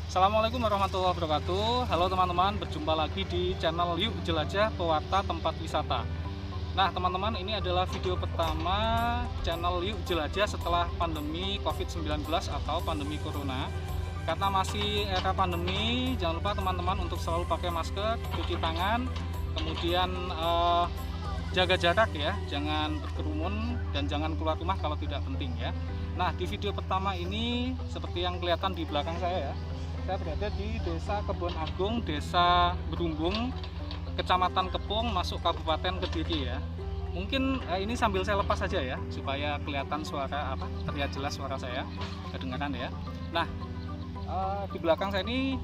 Assalamualaikum warahmatullahi wabarakatuh. Halo teman-teman, berjumpa lagi di channel Yuk Jelajah Pewarta Tempat Wisata. Nah teman-teman, ini adalah video pertama channel Yuk Jelajah setelah pandemi COVID-19 atau pandemi Corona. Karena masih era pandemi, jangan lupa teman-teman untuk selalu pakai masker, cuci tangan, kemudian jaga jarak ya, jangan berkerumun dan jangan keluar rumah kalau tidak penting ya. Nah di video pertama ini seperti yang kelihatan di belakang saya ya, saya berada di Desa Kebon Agung, Desa Berumbung, Kecamatan Kepung, masuk Kabupaten Kediri ya. Mungkin ini sambil saya lepas saja ya, supaya kelihatan suara terlihat jelas suara saya, kedengaran ya. Nah, di belakang saya ini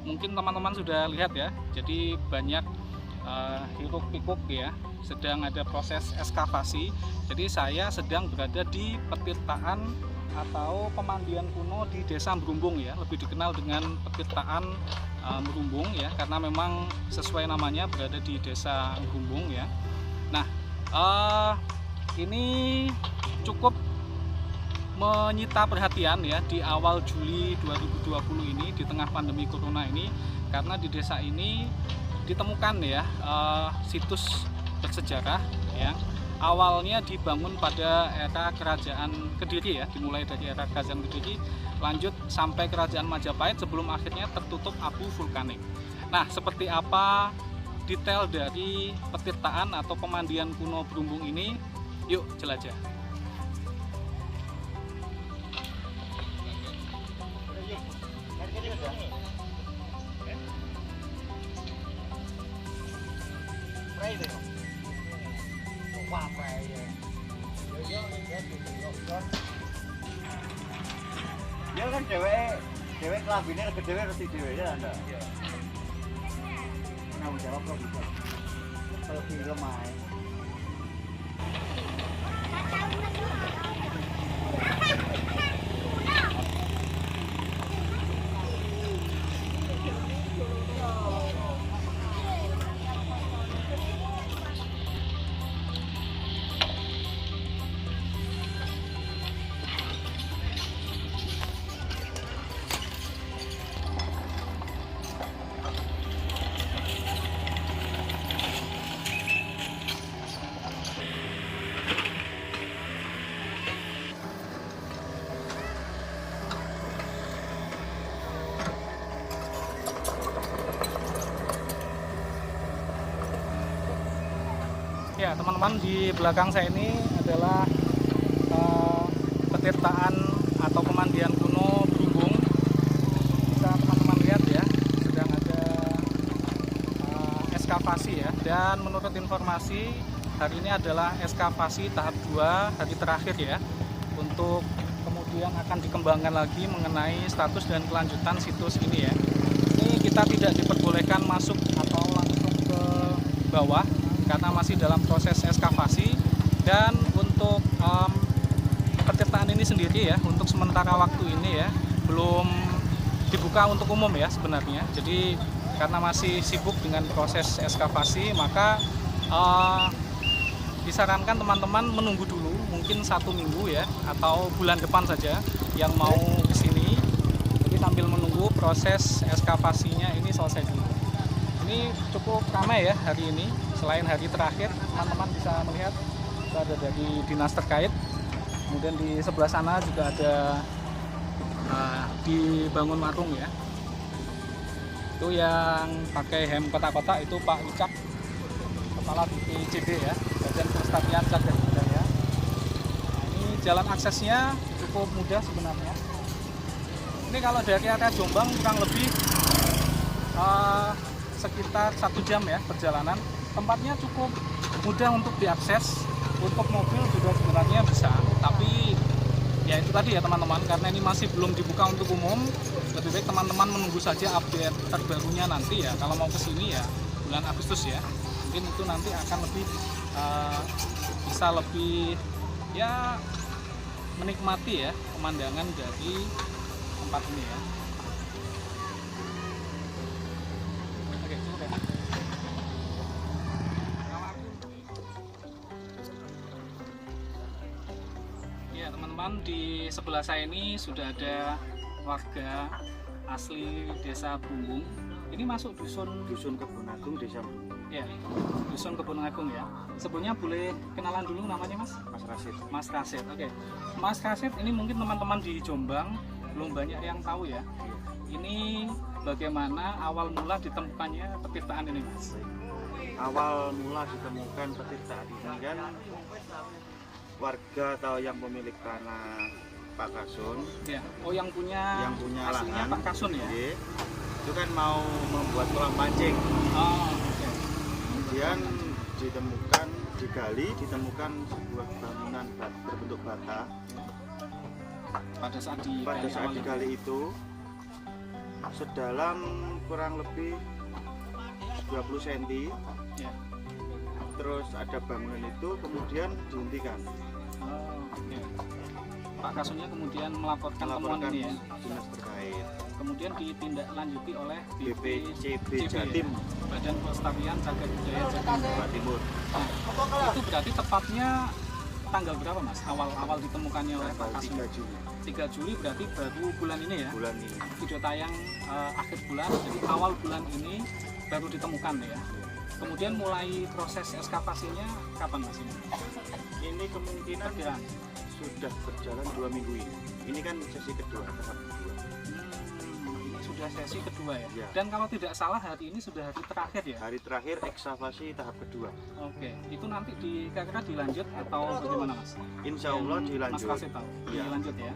mungkin teman-teman sudah lihat ya, jadi banyak hiruk-pikuk ya, sedang ada proses ekskavasi. Jadi saya sedang berada di petirtaan atau pemandian kuno di Desa Berumbung ya, lebih dikenal dengan petirtaan Berumbung ya, karena memang sesuai namanya berada di Desa Berumbung ya. Nah, ini cukup menyita perhatian ya di awal Juli 2020 ini, di tengah pandemi Corona ini, karena di desa ini ditemukan ya situs bersejarah yang awalnya dibangun pada era Kerajaan Kediri ya, dimulai dari era Kerajaan Kediri, lanjut sampai Kerajaan Majapahit sebelum akhirnya tertutup abu vulkanik. Nah, seperti apa detail dari petirtaan atau pemandian kuno Berumbung ini? Yuk jelajah. Ya kan cewek kelambine ke dhewe resi dhewe ya Anda. Iya. Tanggung jawab kok bisa. Kalau film ae. Ya teman-teman, di belakang saya ini adalah petirtaan atau pemandian kuno Berumbung. Bisa teman-teman lihat ya, sedang ada ekskavasi ya. Dan menurut informasi, hari ini adalah ekskavasi tahap 2, hari terakhir ya, untuk kemudian akan dikembangkan lagi mengenai status dan kelanjutan situs ini ya. Ini kita tidak diperbolehkan masuk atau langsung ke bawah karena masih dalam proses ekskavasi. Dan untuk petirtaan ini sendiri ya, untuk sementara waktu ini ya, belum dibuka untuk umum ya sebenarnya. Jadi karena masih sibuk dengan proses ekskavasi, maka disarankan teman-teman menunggu dulu, mungkin 1 minggu ya, atau bulan depan saja yang mau kesini. Jadi sambil menunggu proses ekskavasinya ini selesai dulu. Ini cukup ramai ya hari ini. Selain hari terakhir, teman-teman bisa melihat ada dari dinas terkait. Kemudian di sebelah sana juga ada dibangun warung ya. Itu yang pakai hem kotak-kotak itu Pak Wicak, Kepala BPJD ya, Badan Pelestarian Cagar Budaya. Nah, ini jalan aksesnya cukup mudah sebenarnya. Ini kalau dari area Jombang kurang lebih sekitar 1 jam ya perjalanan. Tempatnya cukup mudah untuk diakses, untuk mobil juga sebenarnya bisa, tapi ya itu tadi ya teman-teman, karena ini masih belum dibuka untuk umum, lebih baik teman-teman menunggu saja update terbarunya nanti ya. Kalau mau kesini ya bulan Agustus ya, mungkin itu nanti akan lebih bisa lebih ya menikmati ya pemandangan dari tempat ini ya. Oke, cukup ya. Ya teman-teman, di sebelah saya ini sudah ada warga asli Desa Bumbung. Ini masuk Dusun Kebun Agung, Desa Bumbung. Ya, Dusun Kebun Agung ya. Sebelumnya boleh kenalan dulu namanya Mas? Mas Rasid. Mas Rasid. Oke. Mas Rasid ini mungkin teman-teman di Jombang belum banyak yang tahu ya. Ini bagaimana awal mula ditemukannya petirtaan ini, Mas? Awal mula ditemukan petirtaan ini kan warga atau yang pemilik tanah Pak Kasun. Ya. Oh, yang punya aslinya lahan, Pak Kasun ya? iya, itu kan mau membuat kolam pancing. Oh, oke. Kemudian ditemukan sebuah bangunan berbentuk bata. Pada saat digali itu sedalam kurang lebih 20 cm. Ya. Terus ada bangunan itu kemudian dihentikan. Oh, oke. Pak Kasunnya kemudian melaporkan temuan ini ya. Dinas terkait. Kemudian ditindaklanjuti oleh BPCB Jatim, Badan Pelestarian Cagar Budaya Jatim Jawa Timur. Nah, itu berarti tepatnya tanggal berapa Mas? Awal ditemukannya oleh Pak Tanggal Kasun? 3 Juli 3 Juli berarti baru bulan ini ya? bulan ini. Video tayang akhir bulan, jadi awal bulan ini baru ditemukan ya. Kemudian mulai proses ekskavasinya kapan Mas ini? Ini kemungkinan Perkiraan? sudah berjalan 2 minggu ini. Ini kan sesi kedua, tahap kedua. Ini sudah sesi kedua ya? Ya. Dan kalau tidak salah hari ini sudah hari terakhir ya? Hari terakhir ekskavasi tahap kedua. Oke, itu nanti kira-kira dilanjut atau bagaimana Mas? Insya Allah Yang dilanjut. Mas kasih tahu, Ya. dilanjut ya.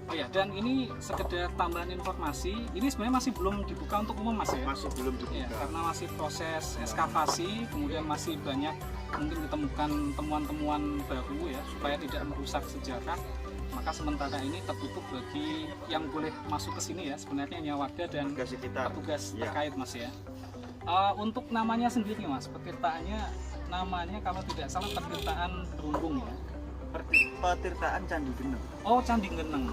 Oh ya, dan ini sekedar tambahan informasi, ini sebenarnya masih belum dibuka untuk umum Mas ya? Masih belum Ya, dibuka. karena masih proses ekskavasi, kemudian masih banyak mungkin ditemukan temuan-temuan baru ya, supaya tidak merusak sejarah. Maka sementara ini tertutup bagi yang boleh masuk ke sini ya, sebenarnya hanya warga dan Warga sekitar. petugas Ya. terkait Mas ya. Untuk namanya sendiri Mas, petirtaannya namanya kalau tidak salah petirtaan Berumbung ya. Petirtaan Candi Geneng. Oh, Candi Geneng.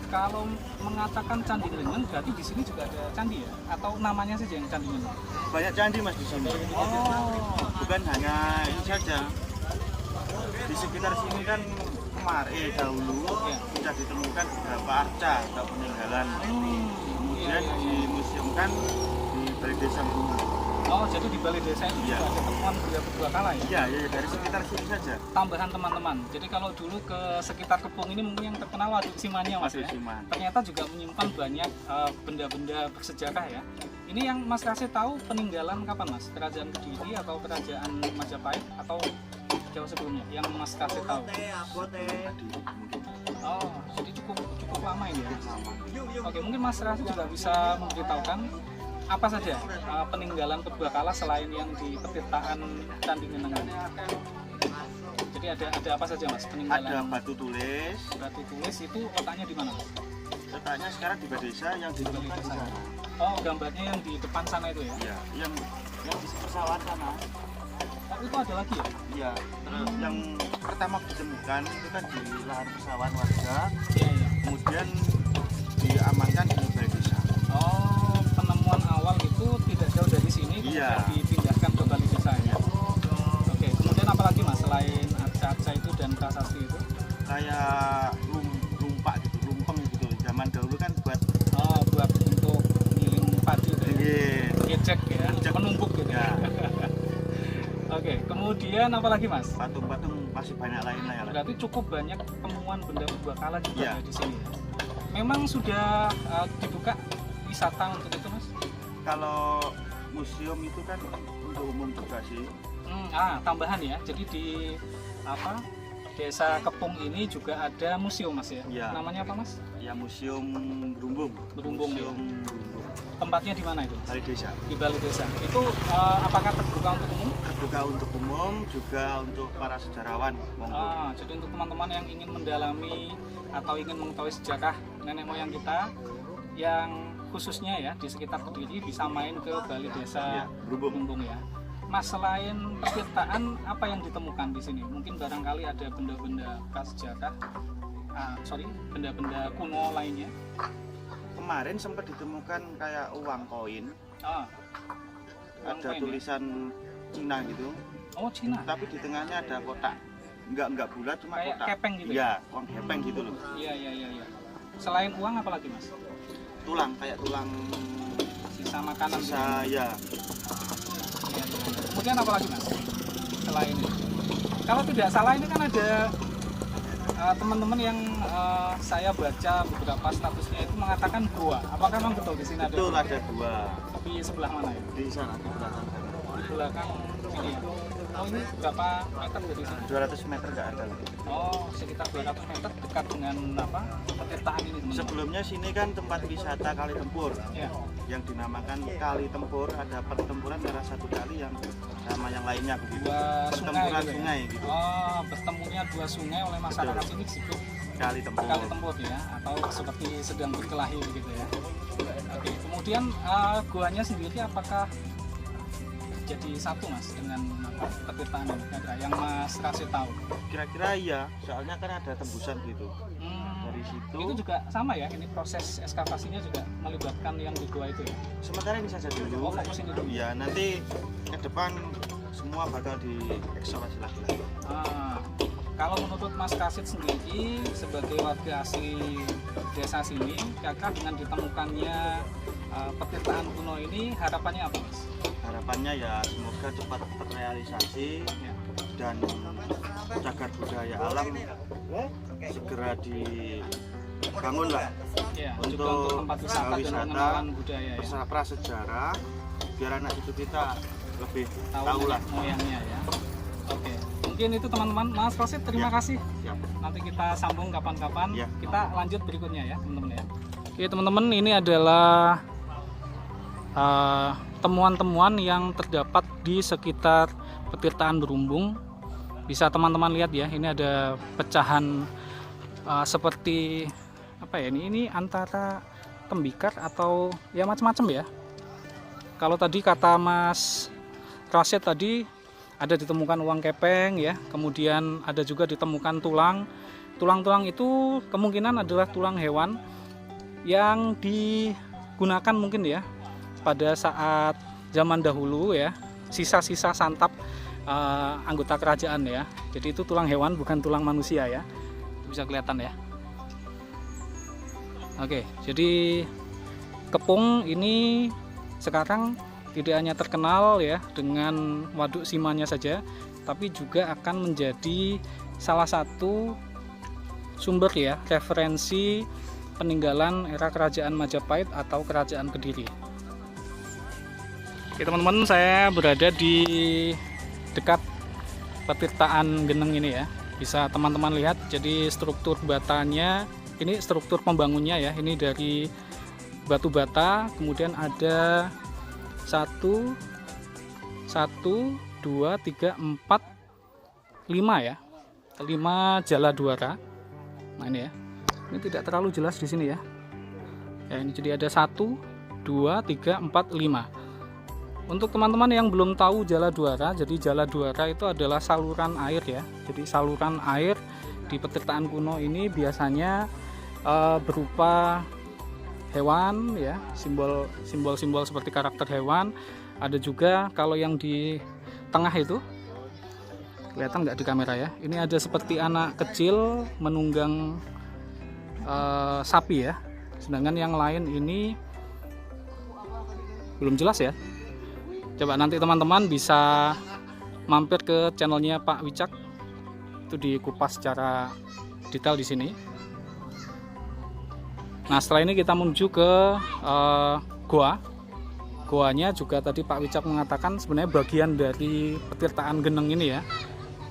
Kalau mengatakan Candi Geneng berarti di sini juga ada candi ya? Atau namanya saja yang Candi Geneng? Banyak candi Mas di sini. Oh, Bukan hanya ini saja. Di sekitar sini kan kemarin dahulu Ya. sudah ditemukan beberapa arca atau peninggalan. Kemudian iya. dimuseumkan di Balai Desa Bumbung. Oh, jadi di Balai Desa itu Iya. juga ada temuan benda purbakala ya? Iya, ya, dari sekitar sini saja. Tambahan teman-teman. Jadi kalau dulu ke sekitar Kepung ini mungkin yang terkenal Waduk Simanya Mas Waduk ya. Siman. Ternyata juga menyimpan banyak benda-benda bersejarah ya. Ini yang Mas kasih tahu peninggalan kapan Mas? Kerajaan Kediri atau Kerajaan Majapahit atau jauh sebelumnya? Yang Mas kasih tahu? Oh, jadi cukup lama ini ya. Oke, mungkin Mas Rasid juga bisa memberitahukan apa saja peninggalan purbakala selain yang di petirtaan Candi Geneng ini. Jadi ada apa saja Mas peninggalan? Ada batu tulis. Batu tulis itu letaknya di mana Mas? Letaknya sekarang di Balai Desa yang ditemukan di sana. Oh, gambarnya yang di depan sana itu ya? Iya, yang di pesawat sana. Oh, itu ada lagi ya? Iya, terus yang pertama ditemukan itu kan di lahan pesawat warga, Iya, iya. kemudian diamankan di Balai Desa. Oh, penemuan awal itu tidak jauh dari sini, Iya. kemudian dipindahkan ke Balai Desa ya? Oke, kemudian apa lagi Mas selain arca-arca itu dan prasasti itu? Kayak lumpak gitu, lumpeng gitu. Zaman dahulu kan buat Buat untuk ngiling padi itu ya? iya, Ngecek ya, Ngecek. menumpuk gitu ya, Oke, kemudian apa lagi Mas? patung-patung masih banyak lainnya ya. Berarti cukup banyak temuan benda purbakala juga Iya. ya di sini ya? Memang sudah dibuka wisata untuk itu Mas? Kalau museum itu kan untuk umum juga sih. Tambahan ya, jadi di Desa Kepung ini juga ada museum Mas ya? Iya. Namanya apa Mas? Ya Museum Berumbung. Berumbung, Museum Berumbung. Tempatnya di mana itu? Balai Desa. Di Balai Desa. Itu apakah terbuka untuk umum? Terbuka untuk umum juga untuk para sejarawan. Monggo. Jadi untuk teman-teman yang ingin mendalami atau ingin mengetahui sejarah nenek moyang kita yang khususnya ya di sekitar Kediri bisa main ke Balai Desa Ya, Berumbung. Berumbung ya. Mas, selain petirtaan apa yang ditemukan di sini? Mungkin barangkali ada benda-benda prasejarah, benda-benda kuno lainnya. Kemarin sempat ditemukan kayak uang koin, Uang ada koin ya? tulisan Cina gitu, Oh, Cina. tapi di tengahnya ada kotak. Enggak bulat, cuma Kayak kotak. kepeng gitu. Iya, uang kepeng gitu loh. Iya. Selain uang apa lagi Mas? Tulang, kayak tulang Sisa makanan. sisa ya. Iya. Kemudian apa lagi Mas? Selain ini. Kalau tidak salah ini kan ada teman-teman yang saya baca beberapa statusnya itu mengatakan gua. Apakah memang betul di sini ada? Betul, ada dua. Di sebelah mana ya? Di sana, di belakang sana. Di belakang ini. Oh ini berapa meter dari sini? 200 meter nggak ada. Oh sekitar 200 meter dekat dengan apa? Petirtaan ini teman-teman. Sebelumnya sini kan tempat wisata Kali Tempur Ya. yang dinamakan Kali Tempur. Ada pertempuran antara satu kali yang sama yang lainnya begitu. Dua Pertempuran gitu ya? sungai gitu. Oh bertemunya dua sungai oleh masyarakat Betul. sini disebut Kali Tempur. Kali Tempur ya, atau seperti sedang berkelahi begitu ya. Oke, kemudian guanya sendiri apakah jadi satu Mas dengan petirtaan ini? Kira-kira yang Mas Rasid tahu? Kira-kira iya, soalnya kan ada tembusan gitu. Dari situ. Itu juga sama ya, ini proses ekskavasinya juga melibatkan yang di gua itu ya? Sementara ini saja dulu. Oh fokus ini dulu. Ya nanti ke depan semua bakal diekskavasi lagi. Kalau menurut Mas Rasid sendiri sebagai warga asli desa sini, kira-kira dengan ditemukannya petirtaan kuno ini harapannya apa Mas? Harapannya ya semoga cepat terrealisasi Ya. dan cagar budaya alam segera dibangun lah Ya, untuk juga untuk tempat wisata dan pengenalan budaya ya. prasejarah biar anak cucu kita lebih tahu Tahu lah. moyangnya ya. Oke, mungkin itu teman-teman. Mas Rasid terima Ya. kasih. Siap. Nanti kita sambung kapan-kapan. Ya. Kita lanjut berikutnya ya teman-teman ya. Oke teman-teman, ini adalah temuan-temuan yang terdapat di sekitar petirtaan Berumbung. Bisa teman-teman lihat ya, ini ada pecahan seperti apa ya, ini antara tembikar atau ya macam-macam ya. Kalau tadi kata Mas Rasid tadi ada ditemukan uang kepeng ya, kemudian ada juga ditemukan tulang. Tulang-tulang itu kemungkinan adalah tulang hewan yang digunakan mungkin ya pada saat zaman dahulu ya, sisa-sisa santap anggota kerajaan ya. Jadi itu tulang hewan bukan tulang manusia ya, bisa kelihatan ya. Oke, jadi Kepung ini sekarang tidak hanya terkenal ya dengan waduk Simanya saja, tapi juga akan menjadi salah satu sumber ya referensi peninggalan era kerajaan Majapahit atau kerajaan Kediri. Oke teman-teman, saya berada di dekat petirtaan Geneng ini ya. Bisa teman-teman lihat, jadi struktur batanya, ini struktur pembangunnya ya, ini dari batu bata, kemudian ada 1, 2, 3, 4, 5 ya, 5 jala duara. Nah ini ya, ini tidak terlalu jelas di sini ya. Ya ini jadi ada 1, 2, 3, 4, 5. Untuk teman-teman yang belum tahu jala duara, jadi jala duara itu adalah saluran air ya. Jadi saluran air di petirtaan kuno ini biasanya berupa hewan ya, simbol-simbol seperti karakter hewan. Ada juga kalau yang di tengah itu kelihatan nggak di kamera ya, ini ada seperti anak kecil menunggang sapi ya, sedangkan yang lain ini belum jelas ya. Coba nanti teman-teman bisa mampir ke channelnya Pak Wicak, itu dikupas secara detail di sini. Nah setelah ini kita menuju ke goanya juga tadi Pak Wicak mengatakan sebenarnya bagian dari petirtaan Geneng ini ya,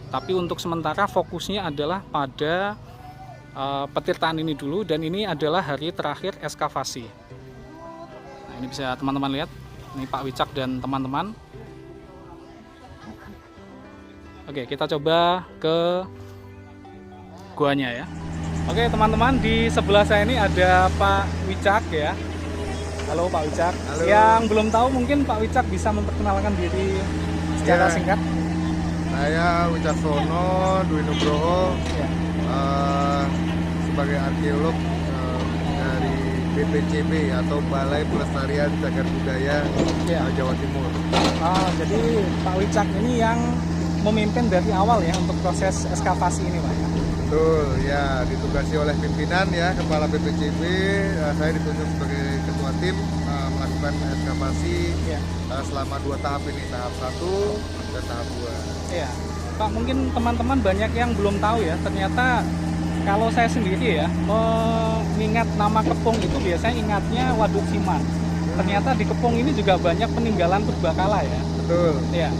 tapi untuk sementara fokusnya adalah pada petirtaan ini dulu, dan ini adalah hari terakhir ekskavasi. Nah ini bisa teman-teman lihat, ini Pak Wicak dan teman-teman. Oke, kita coba ke guanya ya. Oke teman-teman, di sebelah saya ini ada Pak Wicak ya. Halo Pak Wicak. Halo. Yang belum tahu mungkin Pak Wicak bisa memperkenalkan diri secara Ya. singkat. Saya Wicaksono Dwi Nugroho, Ya. sebagai arkeolog dari BPCB atau Balai Pelestarian Cagar Budaya Ya. Jawa Timur. Jadi Pak Wicak ini yang memimpin dari awal ya untuk proses ekskavasi ini Pak ya. Betul, ya ditugasi oleh pimpinan ya, Kepala BPCB, saya ditunjuk sebagai ketua tim melakukan ekskavasi Iya. selama 2 tahap ini, tahap 1 dan tahap 2. Iya. Pak, mungkin teman-teman banyak yang belum tahu ya, ternyata kalau saya sendiri ya, mengingat nama Kepung itu biasanya ingatnya Waduk Siman. Ternyata di Kepung ini juga banyak peninggalan purbakala ya. Betul. Iya.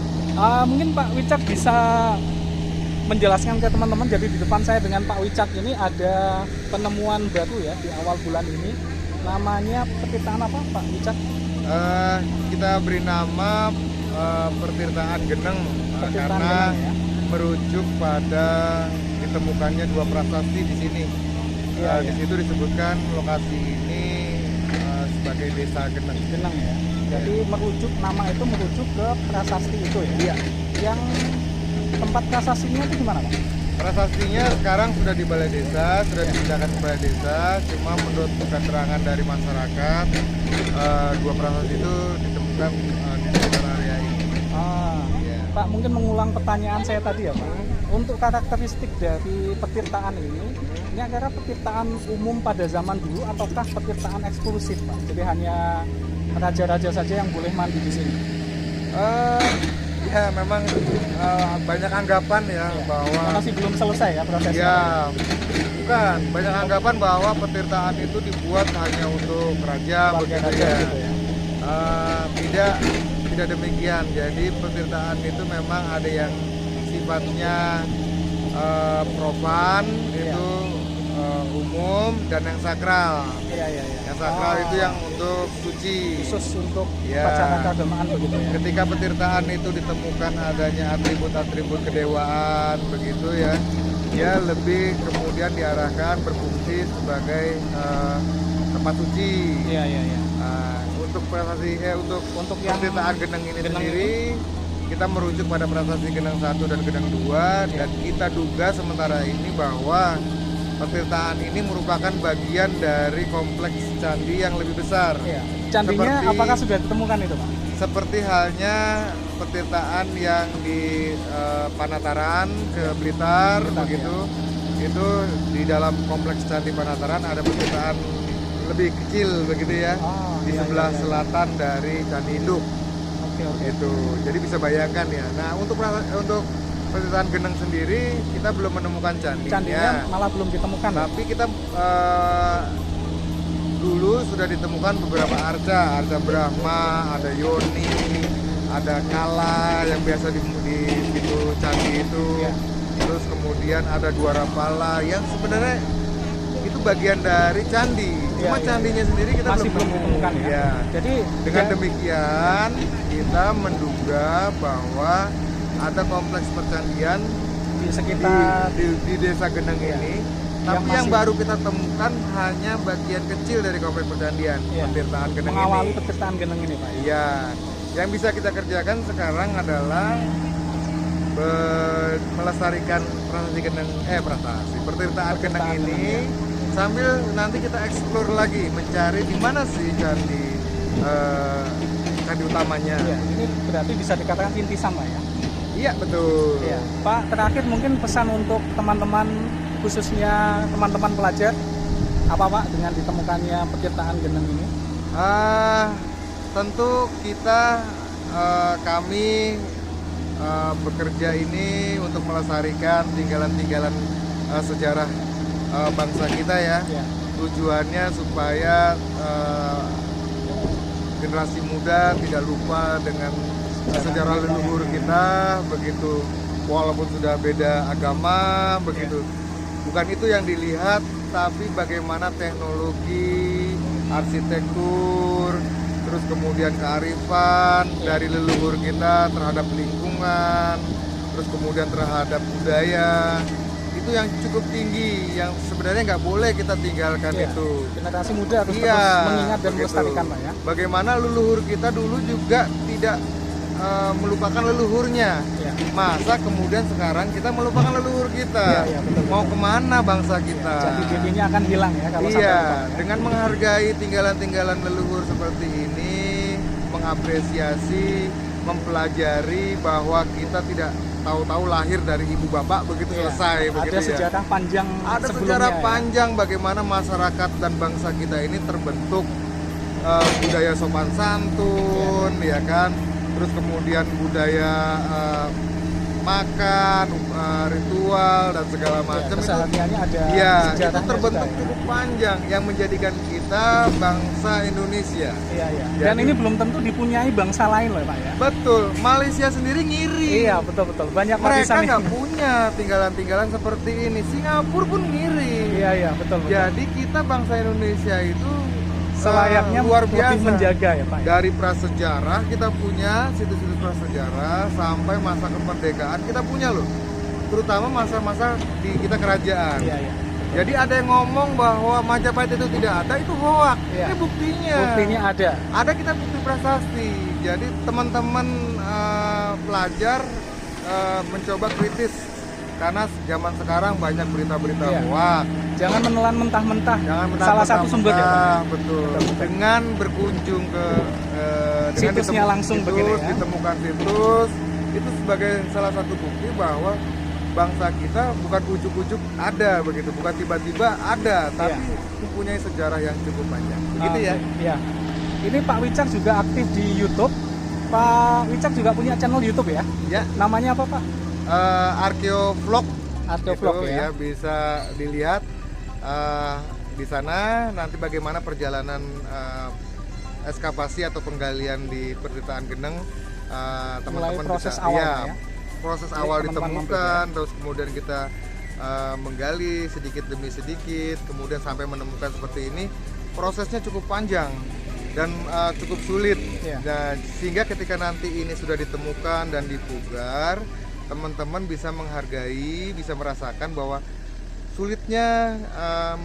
Mungkin Pak Wicak bisa menjelaskan ke teman-teman. Jadi di depan saya dengan Pak Wicak ini ada penemuan baru ya di awal bulan ini. Namanya petirtaan apa Pak Wicak? Kita beri nama Pertirtaan Geneng Petirtaan karena Geneng, ya? merujuk pada ditemukannya 2 prasasti di sini. Iya, Di iya. situ disebutkan lokasi ini sebagai Desa Geneng. Geneng ya. Jadi nama itu merujuk ke prasasti itu ya. Iya. Yang tempat prasastinya itu gimana Pak? Prasastinya sekarang sudah di balai desa, sudah dipindahkan ke balai desa. Cuma menurut keterangan dari masyarakat, 2 prasasti itu ditemukan di sekitar area ini. Iya. Pak, mungkin mengulang pertanyaan saya tadi ya Pak. Untuk karakteristik dari petirtaan ini adalah petirtaan umum pada zaman dulu ataukah petirtaan eksklusif Pak? Jadi hanya raja-raja saja yang boleh mandi di sini. Ya memang banyak anggapan ya, bahwa Masih belum selesai ya prosesnya. ya bukan, banyak anggapan bahwa petirtaan itu dibuat hanya untuk raja begitu Raja ya. gitu ya. Tidak demikian. Jadi petirtaan itu memang ada yang sifatnya profan, Iya. itu umum, dan yang sakral. Iya. Yang sakral itu yang untuk suci. khusus untuk Ya. upacara keagamaan begitu ya. Ketika petirtaan itu ditemukan adanya atribut-atribut kedewaan begitu ya, dia lebih kemudian diarahkan berfungsi sebagai tempat suci. Iya. Untuk prasasti untuk yang petirtaan Geneng ini Geneng sendiri, kita merujuk pada prasasti Geneng 1 dan Geneng 2, dan kita duga sementara ini bahwa petirtaan ini merupakan bagian dari kompleks candi yang lebih besar. Iya. Candinya Seperti- apakah sudah ditemukan itu Pak? Seperti halnya petirtaan yang di Panataran ke Blitar begitu, itu di dalam kompleks candi Panataran ada petirtaan lebih kecil begitu ya, di Iya, sebelah iya. selatan dari Candi Induk Oke. itu. Jadi bisa bayangkan ya. Nah untuk petirtaan Geneng sendiri kita belum menemukan Candinya candinya, malah belum ditemukan. Ya? tapi kita dulu sudah ditemukan beberapa arca Brahma, ada Yoni, ada Kala yang biasa di situ candi itu. Iya. Terus kemudian ada Dwarapala yang sebenarnya itu bagian dari candi. Cuma Iya. candinya sendiri kita Masih belum nemu. ditemukan ya. Iya. Jadi Dengan ya, demikian kita menduga bahwa ada kompleks percandian di sekitar di Desa Geneng Iya. ini. Yang Tapi yang masih- baru kita temukan hanya bagian kecil dari kompleks percandian, Iya. petirtaan Geneng mengawali ini. petirtaan Geneng ini Pak. Iya, yang bisa kita kerjakan sekarang adalah melestarikan prasasti petirtaan Geneng ini, sambil nanti kita eksplor lagi mencari di mana sih candi utamanya. Iya, ini berarti bisa dikatakan rintisan Pak ya. Iya betul. Iya. Pak, terakhir mungkin pesan untuk teman-teman, khususnya teman-teman pelajar, apa Pak dengan ditemukannya petirtaan Geneng ini? Tentu kami bekerja ini untuk melestarikan tinggalan-tinggalan sejarah bangsa kita ya. Iya. Tujuannya supaya generasi muda tidak lupa dengan sejarah leluhur kita begitu, walaupun sudah beda agama begitu. Bukan itu yang dilihat, tapi bagaimana teknologi, arsitektur, terus kemudian kearifan dari leluhur kita terhadap lingkungan, terus kemudian terhadap budaya, itu yang cukup tinggi, yang sebenarnya nggak boleh kita tinggalkan. Iya. Itu Generasi muda harus iya, terus mengingat dan begitu. melestarikan Pak ya. Bagaimana leluhur kita dulu juga tidak melupakan leluhurnya. Iya. Masa kemudian sekarang kita melupakan leluhur kita? Iya, betul. Mau kemana bangsa kita? Jadi jadinya akan hilang ya kalau sampai Iya, lupa, ya. dengan menghargai tinggalan-tinggalan leluhur seperti ini, mengapresiasi, mempelajari bahwa kita tidak tahu-tahu lahir dari ibu bapak begitu selesai begitu ada sejarah panjang ada sebelumnya, sejarah panjang bagaimana masyarakat dan bangsa kita ini terbentuk, budaya sopan santun ya kan, terus kemudian budaya makan, ritual dan segala macam itu ada itu terbentuk cukup panjang yang menjadikan kita bangsa Indonesia. Dan ini belum tentu dipunyai bangsa lain loh Pak ya. Betul, Malaysia sendiri ngiri. Iya betul banyak mereka nggak punya tinggalan-tinggalan seperti ini. Singapura pun ngiri. Iya betul. Jadi kita bangsa Indonesia itu selayaknya luar biasa menjaga ya Pak. Dari prasejarah kita punya situs-situs prasejarah sampai masa kemerdekaan kita punya loh, terutama masa-masa di kita kerajaan. Jadi ada yang ngomong bahwa Majapahit itu tidak ada, itu hoak. Ini buktinya ada kita bukti prasasti. Jadi teman-teman pelajar mencoba kritis karena zaman sekarang banyak berita-berita hoak. Jangan menelan mentah-mentah. Salah satu sumber ya Pak. Betul. Dengan berkunjung ke situsnya langsung begini ya. Ditemukan situs itu sebagai salah satu bukti bahwa bangsa kita bukan ujuk-ujuk ada begitu, bukan tiba-tiba ada, tapi mempunyai sejarah yang cukup panjang. Begitu ya. Iya. Ini Pak Wicak juga aktif di YouTube. Pak Wicak juga punya channel YouTube ya? Ya. Namanya apa Pak? Arkeovlog. Arkeovlog gitu, ya. Bisa dilihat di sana nanti bagaimana perjalanan ekskavasi atau penggalian di Pertirtaan Geneng, teman-teman proses bisa awal proses awal ditemukan, terus kemudian kita menggali sedikit demi sedikit, kemudian sampai menemukan seperti ini. Prosesnya cukup panjang dan cukup sulit. Nah, sehingga ketika nanti ini sudah ditemukan dan dipugar, teman-teman bisa menghargai, bisa merasakan bahwa sulitnya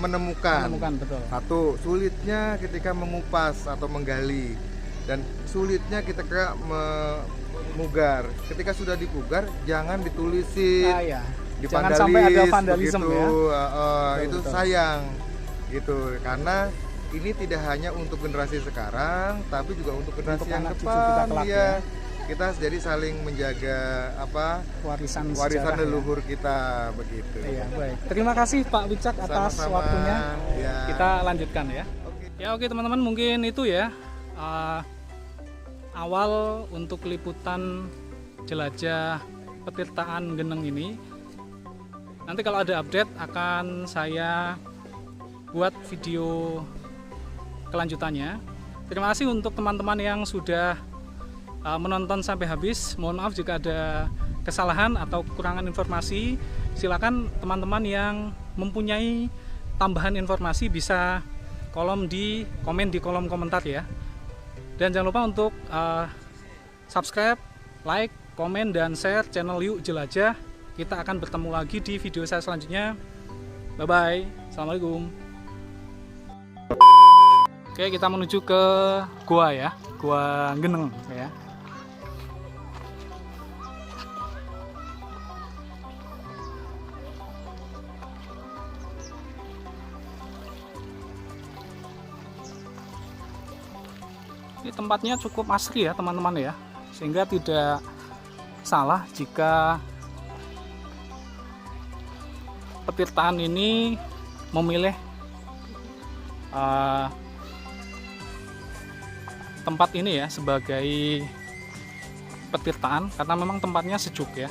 menemukan. Betul. Satu, sulitnya ketika mengupas atau menggali, dan sulitnya ketika memugar. Ketika sudah dipugar, jangan ditulisin, jangan sampai ada vandalisme begitu, ya. Itu betul. Sayang, gitu. Karena ini tidak hanya untuk generasi sekarang, tapi juga untuk generasi yang depan. Kita jadi saling menjaga warisan leluhur kita begitu. Iya, baik. Terima kasih Pak Wicak atas waktunya. Kita lanjutkan ya. Oke teman-teman, mungkin itu ya awal untuk liputan jelajah Pertirtaan Geneng ini. Nanti kalau ada update akan saya buat video kelanjutannya. Terima kasih untuk teman-teman yang sudah menonton sampai habis. Mohon maaf jika ada kesalahan atau kekurangan informasi. Silakan teman-teman yang mempunyai tambahan informasi bisa komen di kolom komentar ya. Dan jangan lupa untuk subscribe, like, komen, dan share channel Yuk Jelajah. Kita akan bertemu lagi di video saya selanjutnya. Bye bye. Assalamualaikum. Oke, kita menuju ke gua ya, Gua Geneng ya. Ini tempatnya cukup asri ya teman-teman ya, sehingga tidak salah jika Pertirtaan ini memilih tempat ini ya sebagai Pertirtaan karena memang tempatnya sejuk ya.